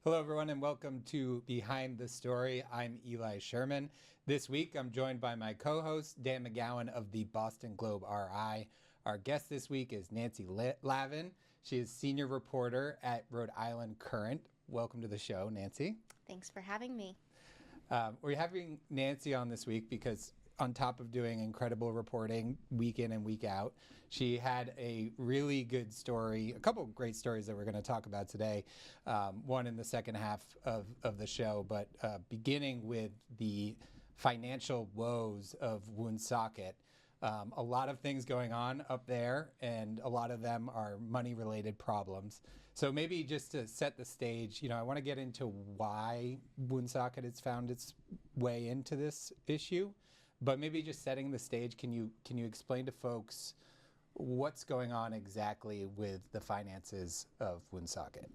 Hello, everyone, and welcome to Behind the Story. I'm Eli Sherman. This week, I'm joined by my co-host, Dan McGowan of the Boston Globe RI. Our guest this week is Nancy Lavin. She is senior reporter at Rhode Island Current. Welcome to the show, Nancy. Thanks for having me. We're having Nancy on this week because on top of doing incredible reporting week in and week out, she had a really good story, a couple of great stories that we're going to talk about today, one in the second half of the show, but beginning with the financial woes of Woonsocket. A lot of things going on up there, and a lot of them are money-related problems. So maybe just to set the stage, I want to get into why Woonsocket has found its way into this issue. But maybe just setting the stage, can you explain to folks what's going on exactly with the finances of Woonsocket?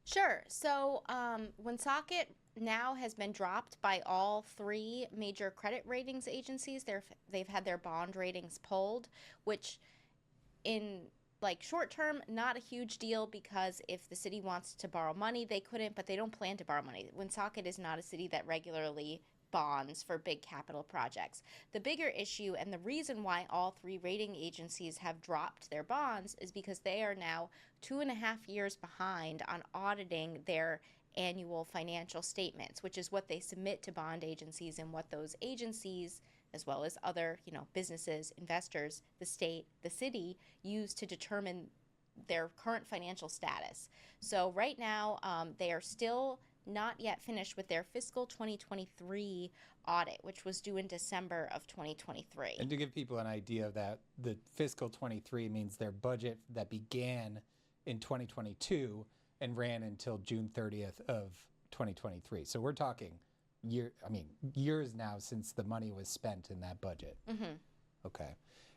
Sure. So Woonsocket now has been dropped by all three major credit ratings agencies. They've had their bond ratings pulled, which in short term, not a huge deal because if the city wants to borrow money, they couldn't, but they don't plan to borrow money. Woonsocket is not a city that regularly bonds for big capital projects. The bigger issue and the reason why all three rating agencies have dropped their bonds is because they are now 2.5 years behind on auditing their annual financial statements, which is what they submit to bond agencies and what those agencies, as well as other, businesses, investors, the state, the city, use to determine their current financial status. So right now, they are still not yet finished with their fiscal 2023 audit, which was due in December of 2023. And to give people an idea of that, the fiscal 23 means their budget that began in 2022 and ran until June 30th of 2023. So we're talking years now since the money was spent in that budget. Mm-hmm. Okay.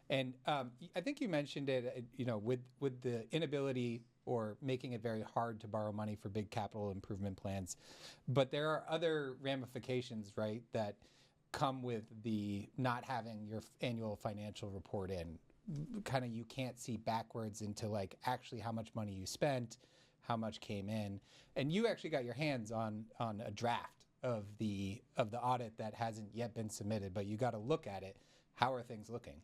And I think you mentioned it, with the inability or making it very hard to borrow money for big capital improvement plans. But there are other ramifications, right, that come with the not having your annual financial report in. Kind of you can't see backwards into actually how much money you spent, how much came in. And you actually got your hands on a draft of the audit that hasn't yet been submitted, but you got to look at it. How are things looking?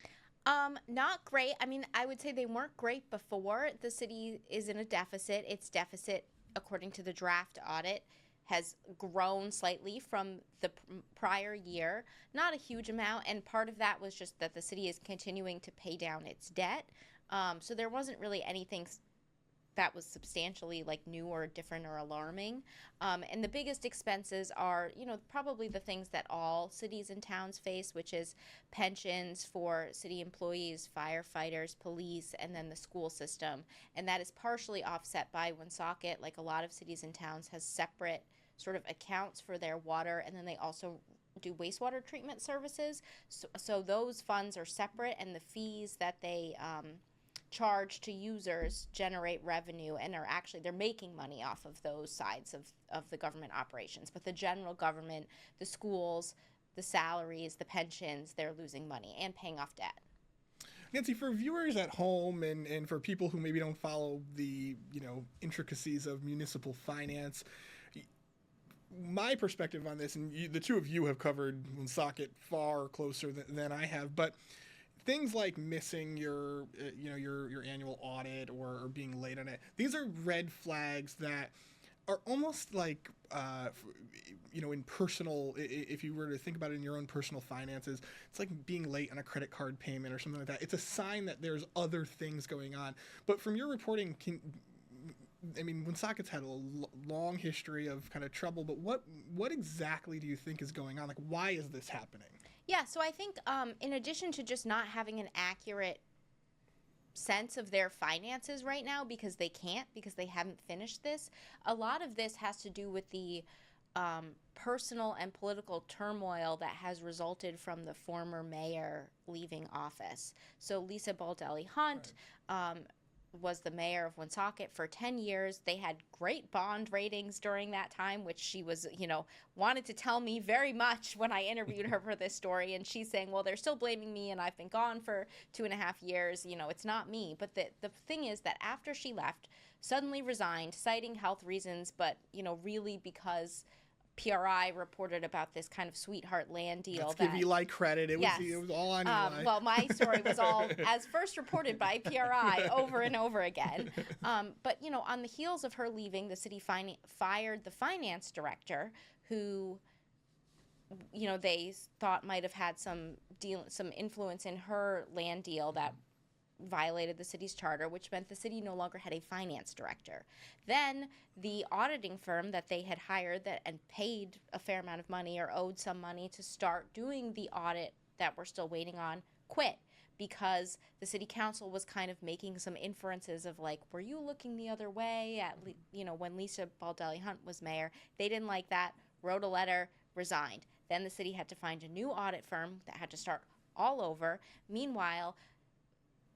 Not great. I would say they weren't great before. The city is in a deficit. Its deficit, according to the draft audit, has grown slightly from the prior year. Not a huge amount, and part of that was just that the city is continuing to pay down its debt. So there wasn't really anything that was substantially new or different or alarming. And the biggest expenses are, probably the things that all cities and towns face, which is pensions for city employees, firefighters, police, and then the school system. And that is partially offset by Woonsocket, like a lot of cities and towns, has separate sort of accounts for their water, and then they also do wastewater treatment services. So those funds are separate, and the fees that they charge to users generate revenue and they're making money off of those sides of the government operations. But the general government, the schools, the salaries, the pensions, they're losing money and paying off debt. Nancy, for viewers at home and for people who maybe don't follow the intricacies of municipal finance, my perspective on this, and the two of you have covered Woonsocket far closer than I have, but things like missing your annual audit or being late on it, these are red flags that are almost like, in personal, if you were to think about it in your own personal finances, it's like being late on a credit card payment or something like that. It's a sign that there's other things going on. But from your reporting, Woonsocket's had a long history of kind of trouble, but what exactly do you think is going on? Why is this happening? Yeah, so I think in addition to just not having an accurate sense of their finances right now because they haven't finished this, a lot of this has to do with the personal and political turmoil that has resulted from the former mayor leaving office. So Lisa Baldelli Hunt was the mayor of Woonsocket for 10 years. They had great bond ratings during that time, which she was, wanted to tell me very much when I interviewed her for this story. And she's saying, well, they're still blaming me, and I've been gone for 2.5 years. It's not me. But the thing is that after she left, suddenly resigned, citing health reasons, but, really because PRI reported about this kind of sweetheart land deal. Let's give Eli credit. It was all on Eli. Well, my story was all as first reported by PRI over and over again. But, on the heels of her leaving, the city fired the finance director who, they thought might have had some influence in her land deal that violated the city's charter, which meant the city no longer had a finance director. Then the auditing firm that they had hired and paid a fair amount of money or owed some money to start doing the audit that we're still waiting on quit because the city council was kind of making some inferences of like, were you looking the other way at when Lisa Baldelli Hunt was mayor? They didn't like that, wrote a letter, resigned. Then the city had to find a new audit firm that had to start all over. Meanwhile,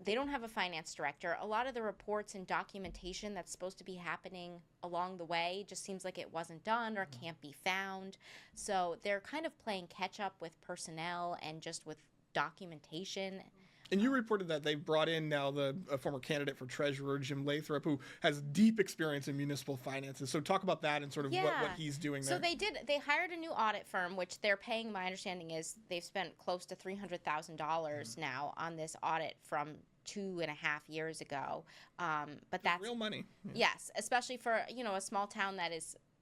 they don't have a finance director. A lot of the reports and documentation that's supposed to be happening along the way just seems like it wasn't done or can't be found. So they're kind of playing catch up with personnel and just with documentation. And you reported that they've brought in now a former candidate for treasurer, Jim Lathrop, who has deep experience in municipal finances. So talk about that and sort of what he's doing there. So they hired a new audit firm, which they're paying, my understanding is they've spent close to $300,000 now on this audit from 2.5 years ago. But that's real money. Yes, especially for, a small town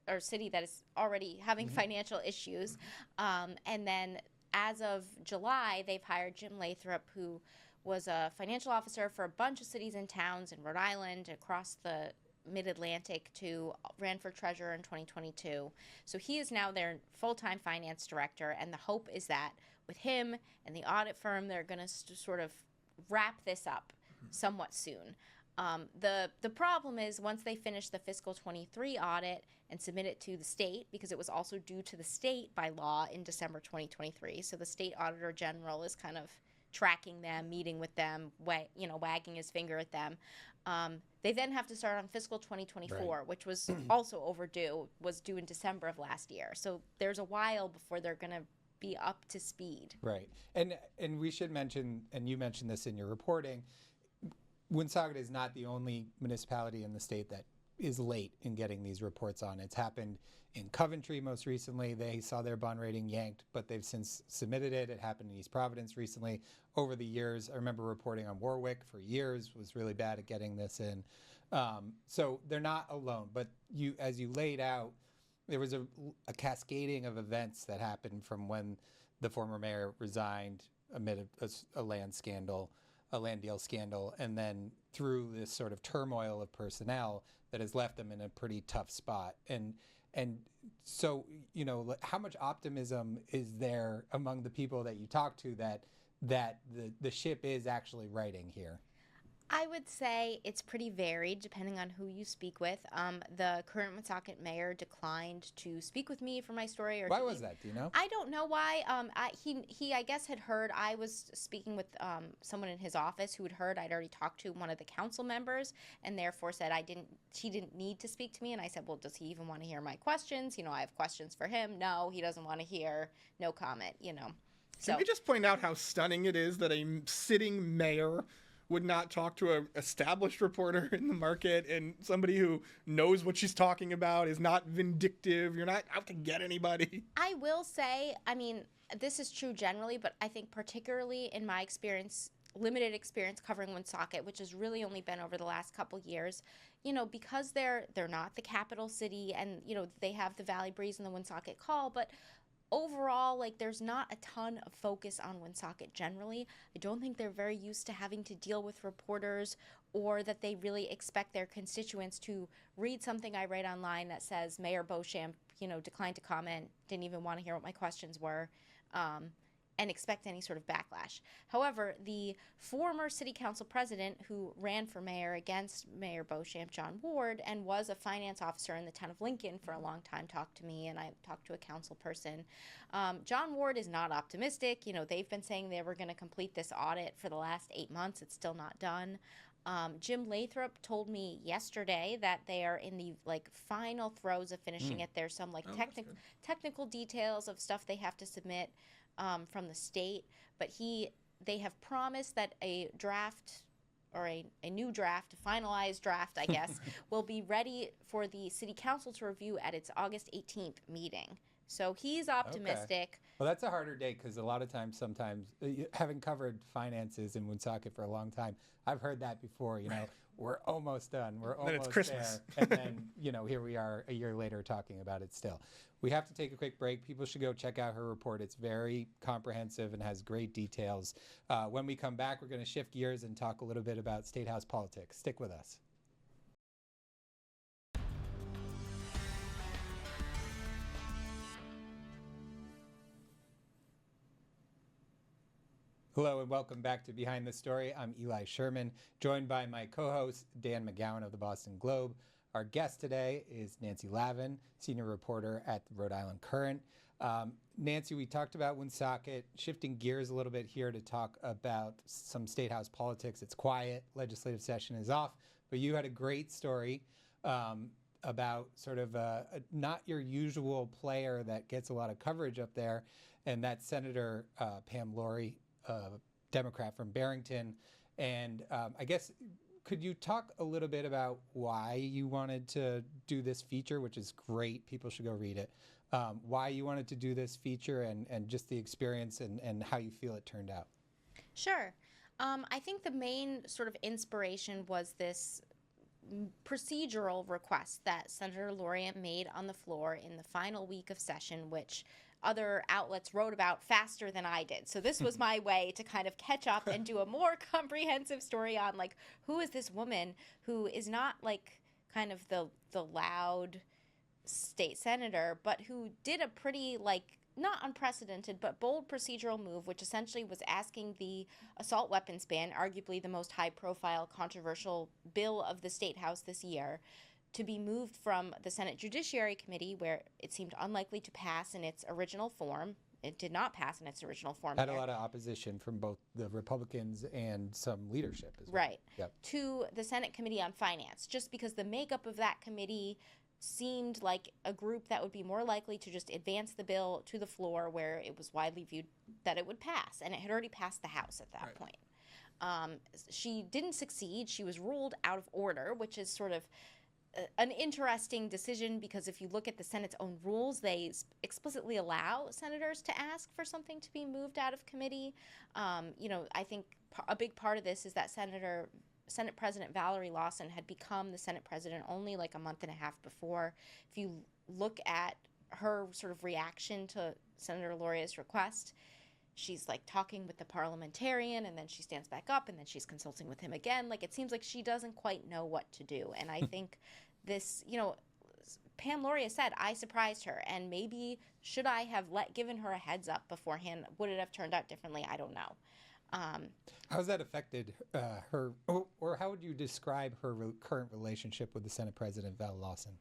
or city that is already having financial issues. And then as of July, they've hired Jim Lathrop, who was a financial officer for a bunch of cities and towns in Rhode Island, across the Mid-Atlantic, ran for treasurer in 2022. So he is now their full-time finance director, and the hope is that with him and the audit firm, they're going to sort of wrap this up somewhat soon. The problem is once they finish the fiscal 23 audit and submit it to the state, because it was also due to the state by law in December 2023, so the state auditor general is kind of tracking them, meeting with them, wagging his finger at them. They then have to start on fiscal 2024, right, which was also overdue, was due in December of last year. So there's a while before they're going to be up to speed. Right. And we should mention, and you mentioned this in your reporting, Woonsocket is not the only municipality in the state that is late in getting these reports on. It's happened in Coventry most recently. They saw their bond rating yanked, but they've since submitted it. It happened in East Providence recently. Over the years, I remember reporting on Warwick for years, was really bad at getting this in. So they're not alone. But as you laid out, there was a cascading of events that happened from when the former mayor resigned amid a land deal scandal, and then through this sort of turmoil of personnel that has left them in a pretty tough spot. And so, how much optimism is there among the people that you talk to that the ship is actually righting here? I would say it's pretty varied depending on who you speak with. The current Woonsocket mayor declined to speak with me for my story. Why was that? Do you know? I don't know why. He I guess had heard I was speaking with someone in his office who had heard I'd already talked to one of the council members, and therefore said he didn't need to speak to me. And I said, well, does he even want to hear my questions? I have questions for him. No, he doesn't want to hear. No comment. So can we just point out how stunning it is that a sitting mayor would not talk to an established reporter in the market and somebody who knows what she's talking about, is not vindictive, you're not out to get anybody? I will say, this is true generally, but I think particularly in my experience, limited experience covering Woonsocket, which has really only been over the last couple years, because they're not the capital city and, they have the Valley Breeze and the Woonsocket Call, but overall, there's not a ton of focus on Woonsocket generally. I don't think they're very used to having to deal with reporters, or that they really expect their constituents to read something I write online that says Mayor Beauchamp, declined to comment, didn't even want to hear what my questions were, and expect any sort of backlash. However, the former city council president who ran for mayor against Mayor Beauchamp, John Ward, and was a finance officer in the town of Lincoln for a long time, talked to me, and I talked to a council person. John Ward is not optimistic. They've been saying they were going to complete this audit for the last 8 months. It's still not done. Jim Lathrop told me yesterday that they are in the final throes of finishing it. There's some technical details of stuff they have to submit from the state, but they have promised that a draft or a new draft, a finalized draft, I guess, will be ready for the city council to review at its August 18th meeting. So he's optimistic. Okay. Well, that's a harder day because a lot of times, having covered finances in Woonsocket for a long time, I've heard that before. We're almost done. We're almost it's Christmas. there. And then, here we are a year later talking about it still. We have to take a quick break. People should go check out her report. It's very comprehensive and has great details. When we come back, we're going to shift gears and talk a little bit about State House politics. Stick with us. Hello and welcome back to Behind the Story. I'm Eli Sherman, joined by my co-host Dan McGowan of the Boston Globe. Our guest today is Nancy Lavin, senior reporter at the Rhode Island Current. Nancy, we talked about Woonsocket, shifting gears a little bit here to talk about some State House politics. It's quiet, legislative session is off, but you had a great story about sort of not your usual player that gets a lot of coverage up there, and that's Senator Pam Laurie, Democrat from Barrington. And I guess, could you talk a little bit about why you wanted to do this feature, which is great, people should go read it, why you wanted to do this feature and just the experience and how you feel it turned out? Sure. I think the main sort of inspiration was this procedural request that Senator Laurie made on the floor in the final week of session, which other outlets wrote about faster than I did. So this was my way to kind of catch up and do a more comprehensive story on who is this woman who is not kind of the loud state senator, but who did a pretty not unprecedented but bold procedural move, which essentially was asking the assault weapons ban, arguably the most high profile controversial bill of the State House this year, to be moved from the Senate Judiciary Committee, where it seemed unlikely to pass in its original form. It did not pass in its original form. Had a lot of opposition from both the Republicans and some leadership as well. Right. Yep. To the Senate Committee on Finance, just because the makeup of that committee seemed like a group that would be more likely to just advance the bill to the floor where it was widely viewed that it would pass. And it had already passed the House at that point. She didn't succeed. She was ruled out of order, which is sort of an interesting decision because if you look at the Senate's own rules, they explicitly allow senators to ask for something to be moved out of committee. I think a big part of this is that Senate President Valerie Lawson had become the Senate President only a month and a half before. If you look at her sort of reaction to Senator Laurie's request, she's talking with the parliamentarian, and then she stands back up, and then she's consulting with him again. It seems like she doesn't quite know what to do. And I think this, Pam Laurie said, I surprised her, and maybe should I have given her a heads up beforehand? Would it have turned out differently? I don't know. How has that affected her, or how would you describe her current relationship with the Senate President, Val Lawson?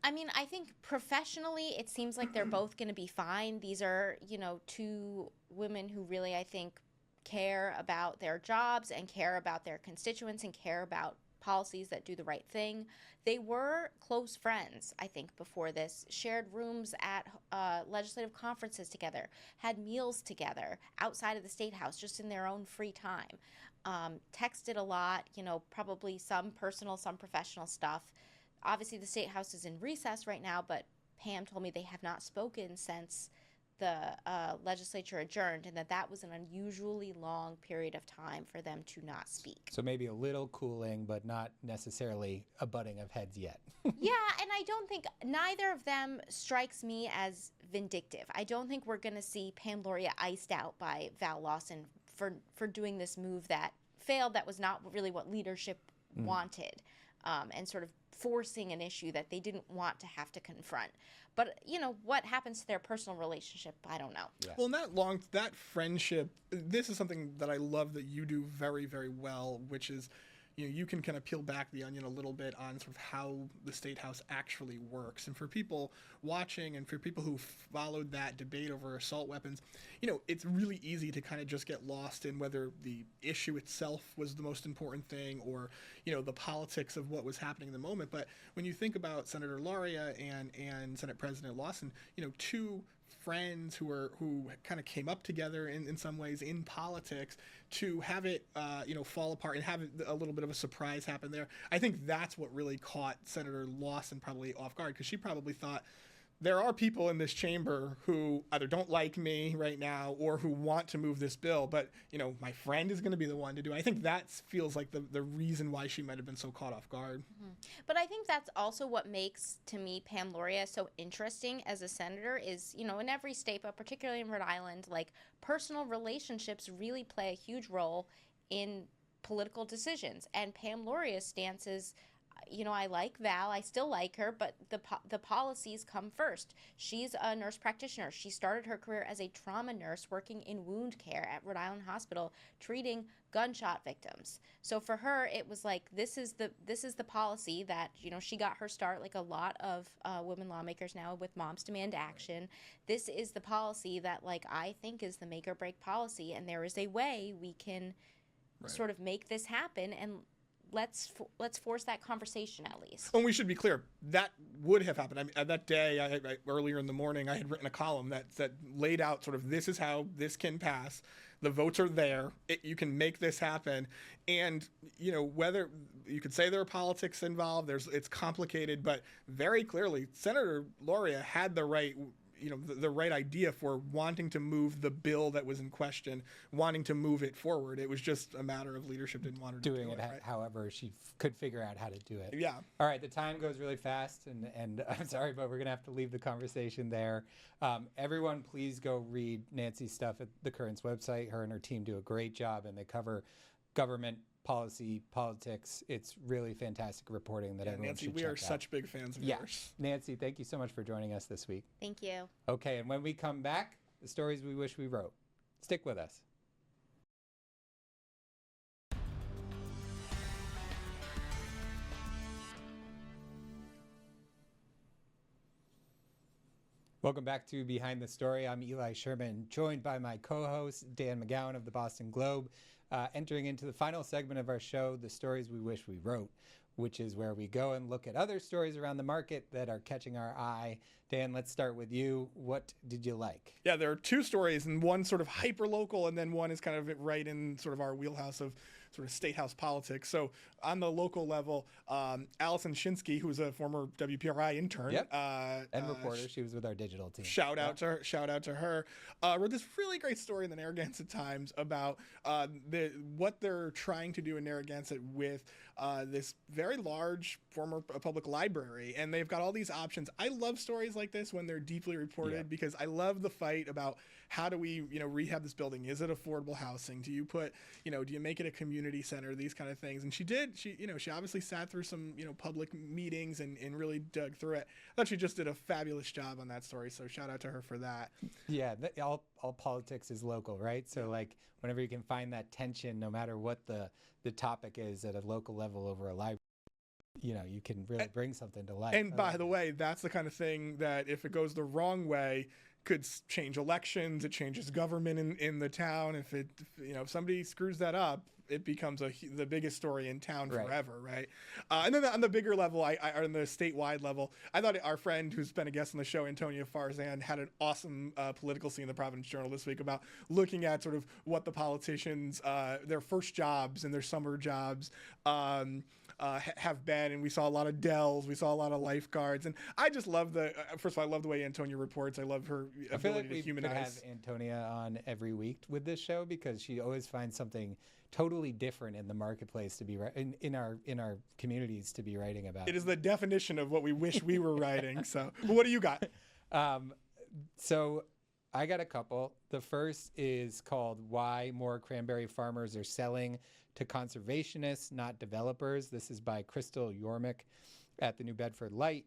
I mean, I think professionally, it seems like they're both going to be fine. These are, two women who really, I think, care about their jobs and care about their constituents and care about policies that do the right thing. They were close friends, I think, before this, shared rooms at legislative conferences together, had meals together outside of the State House, just in their own free time, texted a lot, probably some personal, some professional stuff. Obviously, the State House is in recess right now, but Pam told me they have not spoken since the legislature adjourned, and that was an unusually long period of time for them to not speak. So maybe a little cooling, but not necessarily a butting of heads yet. Yeah, and I don't think neither of them strikes me as vindictive. I don't think we're going to see Pam Laurie iced out by Val Lawson for doing this move that failed, that was not really what leadership wanted, and sort of forcing an issue that they didn't want to have to confront. But, what happens to their personal relationship, I don't know. Yeah. Well, that friendship, this is something that I love that you do very, very well, which is you can kind of peel back the onion a little bit on sort of how the state house actually works. And for people watching and for people who followed that debate over assault weapons, it's really easy to kind of just get lost in whether the issue itself was the most important thing or, the politics of what was happening in the moment. But when you think about Senator Lauria and Senate President Lawson, two friends who kind of came up together in some ways in politics, to have it fall apart and have a little bit of a surprise happen there. I think that's what really caught Senator Lawson probably off guard, because she probably thought, there are people in this chamber who either don't like me right now or who want to move this bill, but my friend is going to be the one to do it. I think that feels like the reason why she might have been so caught off guard. Mm-hmm. But I think that's also what makes, to me, Pam Lauria so interesting as a senator is, in every state, but particularly in Rhode Island, like, personal relationships really play a huge role in political decisions. And Pam Lauria's stance is, I like Val, I still like her, but the policies come first. She's a nurse practitioner. She started her career as a trauma nurse working in wound care at Rhode Island Hospital, treating gunshot victims. So for her, it was like, this is the policy that, she got her start, like a lot of women lawmakers now with Moms Demand Action. This is the policy that, like, I think is the make or break policy, and there is a way we can sort of make this happen, and let's force that conversation at least. And we should be clear, that would have happened. I mean, that day, I earlier in the morning, I had written a column that laid out sort of, this is how this can pass. The votes are there. You can make this happen. And, whether you could say there are politics involved, it's complicated, but very clearly, Senator Lauria had the right the right idea for wanting to move the bill that was in question, wanting to move it forward. It was just a matter of leadership didn't want her to do it. Right? However she could figure out how to do it. Yeah. All right, the time goes really fast, and I'm sorry, but we're going to have to leave the conversation there. Everyone, please go read Nancy's stuff at The Current's website. Her and her team do a great job, and they cover government policy, politics. It's really fantastic reporting that everyone Nancy, should we check are out. such big fans of yours. Nancy, thank you so much for joining us this week. Thank you. Okay, and when we come back, the stories we wish we wrote. Stick with us. Welcome back to Behind the Story. I'm Eli Sherman, joined by my co-host, Dan McGowan of the Boston Globe, entering into the final segment of our show, The Stories We Wish We Wrote, which is where we go and look at other stories around the market that are catching our eye. Dan, let's start with you. What did you like? Yeah, there are two stories, and one sort of hyper-local, and then one is kind of right in sort of our wheelhouse of sort of state house politics. So on the local level, Allison Shinsky, who's a former WPRI intern, and reporter, she was with our digital team. Shout out to her. Wrote this really great story in the Narragansett Times about what they're trying to do in Narragansett with this very large former public library, and they've got all these options. I love stories like this when they're deeply reported because I love the fight about how do we rehab this building? Is it affordable housing? Do you put do you make it a community center? These kind of things. And she did. She obviously sat through some public meetings and really dug through it. I thought she just did a fabulous job on that story. So shout out to her for that. Yeah, all politics is local, right? So like whenever you can find that tension, no matter what the topic is at a local level over a library, you can really bring something to life. And by the way, that's the kind of thing that if it goes the wrong way, could change elections. It changes government in the town. If somebody screws that up, it becomes the biggest story in town forever, right? And then on the bigger level, on the statewide level, I thought our friend who's been a guest on the show, Antonia Farzan, had an awesome political scene in the Providence Journal this week about looking at sort of what the politicians, their first jobs and their summer jobs have been, and we saw a lot of Dells, we saw a lot of lifeguards, and I just love first of all, I love the way Antonia reports. I love her ability to humanize. I feel like we could have Antonia on every week with this show because she always finds something totally different in the marketplace to be in our communities to be writing about. It is the definition of what we wish we were writing. So, what do you got? So I got a couple. The first is called "Why More Cranberry Farmers Are Selling to Conservationists, Not Developers." This is by Crystal Yormick at the New Bedford Light,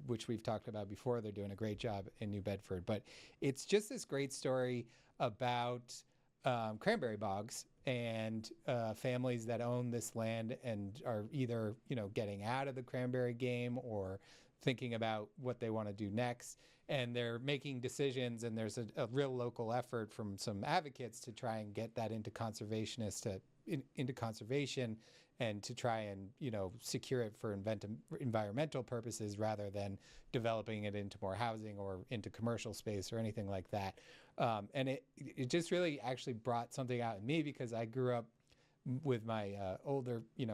which we've talked about before. They're doing a great job in New Bedford. But it's just this great story about cranberry bogs, and families that own this land and are either, getting out of the cranberry game or thinking about what they want to do next. And they're making decisions, and there's a real local effort from some advocates to try and get that into into conservation, and to try and secure it for environmental purposes rather than developing it into more housing or into commercial space or anything like that. And it just really actually brought something out in me, because I grew up with my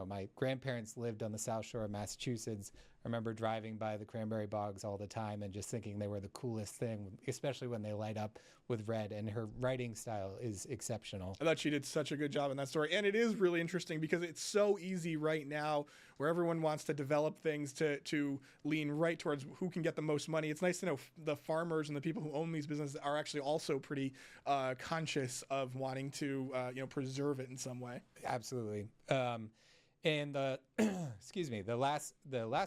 my grandparents lived on the South Shore of Massachusetts. I remember driving by the cranberry bogs all the time and just thinking they were the coolest thing, especially when they light up with red. And her writing style is exceptional. I thought she did such a good job in that story. And it is really interesting because it's so easy right now, where everyone wants to develop things to lean right towards who can get the most money. It's nice to know the farmers and the people who own these businesses are actually also pretty conscious of wanting to preserve it in some way. Absolutely. And the excuse me, the last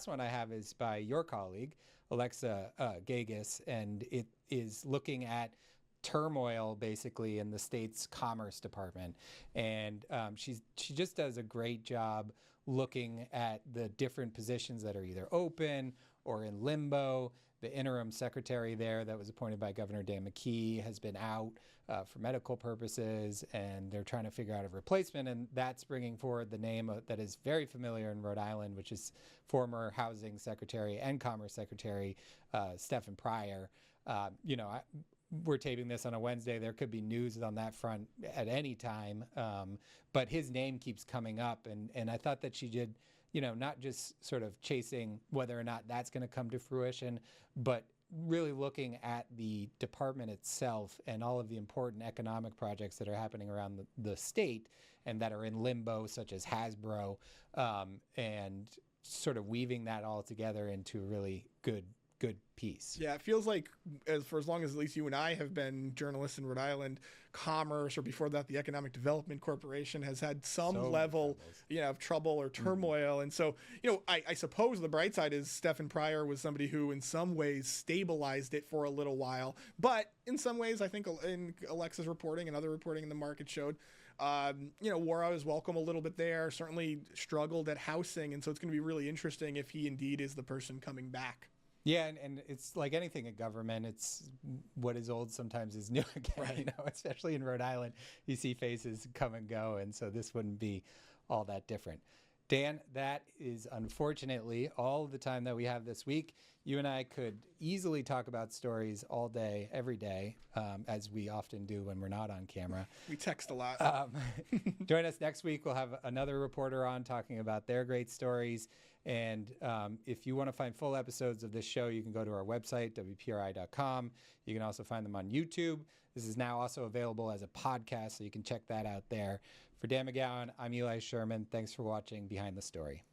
one I have is by your colleague Alexa Gagis, and it is looking at turmoil basically in the state's Commerce Department, and she just does a great job looking at the different positions that are either open or in limbo. The interim secretary there that was appointed by Governor Dan McKee has been out for medical purposes, and they're trying to figure out a replacement, and that's bringing forward the name that is very familiar in Rhode Island, which is former Housing Secretary and Commerce Secretary Stephen Pryor. We're taping this on a Wednesday. There could be news on that front at any time, but his name keeps coming up, and I thought that she did, not just sort of chasing whether or not that's going to come to fruition, but really looking at the department itself and all of the important economic projects that are happening around the state and that are in limbo, such as Hasbro, and sort of weaving that all together into a really good piece. Yeah, it feels like for as long as at least you and I have been journalists in Rhode Island, Commerce, or before that the Economic Development Corporation, has had some level of trouble or turmoil. And so, I suppose the bright side is Stephen Pryor was somebody who in some ways stabilized it for a little while. But in some ways, I think in Alexa's reporting and other reporting in the market showed wore out his welcome a little bit there, certainly struggled at housing. And so it's going to be really interesting if he indeed is the person coming back. Yeah, and it's like anything in government, it's what is old sometimes is new again, right. Especially in Rhode Island, you see faces come and go, and so this wouldn't be all that different. Dan, that is unfortunately all the time that we have this week. You and I could easily talk about stories all day, every day, as we often do when we're not on camera. We text a lot. Join us next week. We'll have another reporter on talking about their great stories. And if you want to find full episodes of this show, you can go to our website, WPRI.com. You can also find them on YouTube. This is now also available as a podcast, so you can check that out there. For Dan McGowan, I'm Eli Sherman. Thanks for watching Behind the Story.